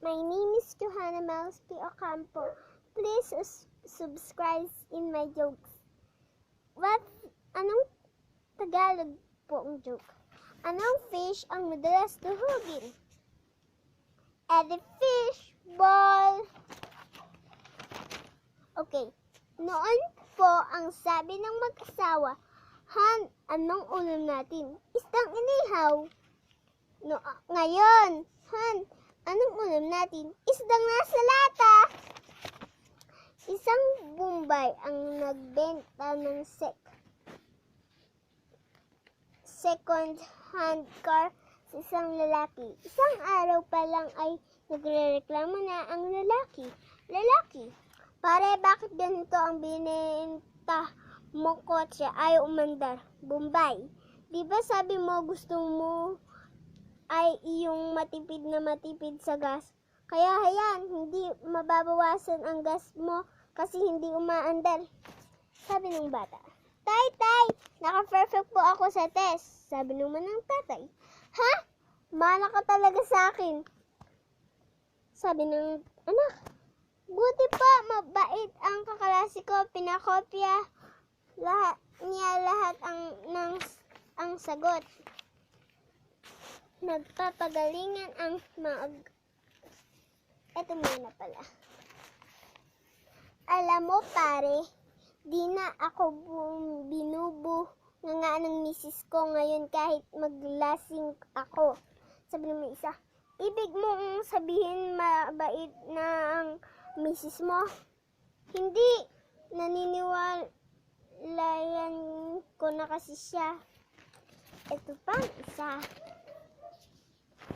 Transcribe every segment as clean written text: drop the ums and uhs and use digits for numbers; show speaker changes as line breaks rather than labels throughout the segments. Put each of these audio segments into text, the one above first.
My name is Johanna Miles P. Ocampo. Please subscribe in my jokes. Anong Tagalog po ang joke? Anong fish ang madalas tuhugin? The fish ball. Okay. Noon po ang sabi ng mag-asawa, Han, anong ulam natin? Isdang inihaw. Ngayon, Han, anong ulam natin? Isdang nasa lata. Isang Bombay ang nagbenta ng second-hand car sa isang lalaki. Isang araw pa lang ay nagrereklamo na ang lalaki. Pare, bakit ganito ang binenta mo kotse? Ayaw umandar. Bombay. Di ba sabi mo gusto mo ay iyong matipid sa gas? Kaya hayan, hindi mababawasan ang gas mo kasi hindi umaandar. Sabi ng bata. Tay, naka-perfect po ako sa test. Sabi naman ng tatay. Ha? Mana ka talaga sa akin. Sabi ng anak. Buti pa, mabait ang kaklase ko. Pinakopya lahat ang sagot. Nagpapagalingan ang Eto muna pala. Alam mo pare, di na ako nga ng misis ko ngayon kahit maglasing ako. Sabi ng isa, ibig mong sabihin mabait na ang misis mo? Hindi, naniniwalayan ko na kasi siya. Ito pang isa.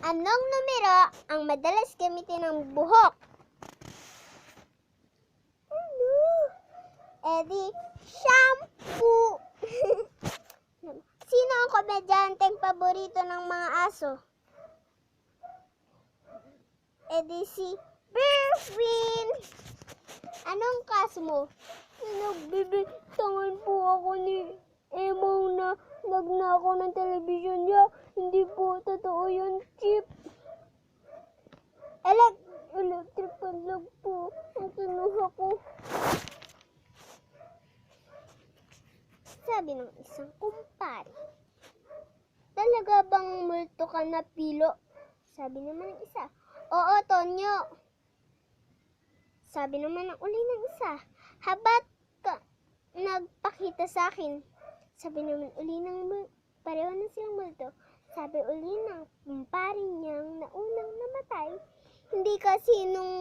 Anong numero ang madalas gamitin ng buhok? Shampoo. Sino ang komedyanteng paborito ng mga aso? Si Berwin. Anong kaso mo? Nagbibintangan po ako ni Emong na nagnakaw ng telebisyon niya. Hindi po totoo yun, Chip. Electric fan lang po ang kinuha ko. Sabi ng isang kumpare. Talaga bang multo ka na, Pilo? Sabi naman ng isa. Oo, Tonyo. Sabi naman ng uli ng isa. Habat ka nagpakita sa akin. Sabi naman uli ng pareho na silang multo. Sabi uli ng kumpare niyang naunang namatay. Hindi kasi nung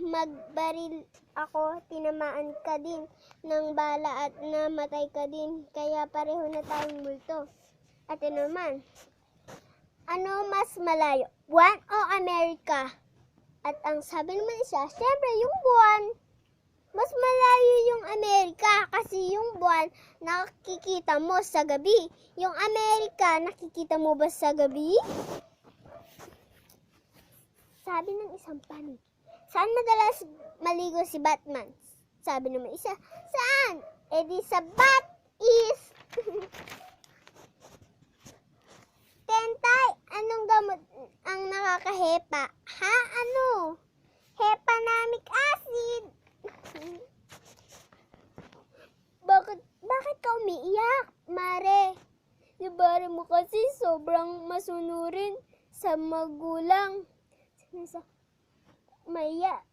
magbaril ako, tinamaan ka din ng bala at namatay ka din. Kaya pareho na tayong multo. At naman, ano mas malayo? Buwan o Amerika? At ang sabi naman isa, syempre yung buwan. Mas malayo yung Amerika kasi yung buwan nakikita mo sa gabi. Yung Amerika, nakikita mo ba sa gabi? Sabi ng isang panig, saan madalas maligo si Batman? Sabi naman isa, saan? Di sa Bat-East. Tentay, anong gamot ang nakakahepa? Ha? Ano? Hepanamic acid. Bakit ka umiiyak, Mare? Yung mo kasi sobrang masunurin sa magulang. Kaya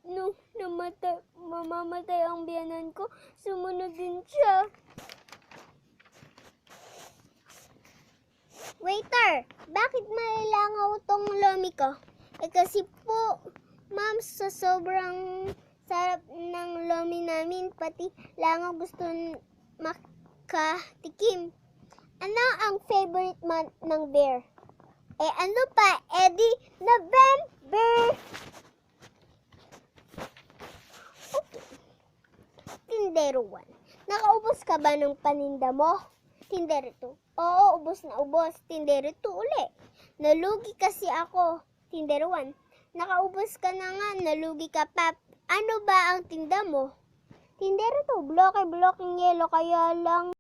nung mamamatay ang biyanan ko, sumunod din siya. Waiter, bakit malilangaw tong lomi ko? Kasi po, ma'am, sa sobrang sarap ng lomi namin, pati langaw gusto makatikim. Ano ang favorite month ng bear? Ano pa? Di November. Okay. Tindero 1. Nakaubos ka ba ng paninda mo? Tindero 2. Oo, ubos na ubos. Tindero 2 uli. Nalugi kasi ako. Tindero 1. Nakaubos ka na nga, nalugi ka pa. Ano ba ang tinda mo? Tindero 2. Bloke, yelo, kaya lang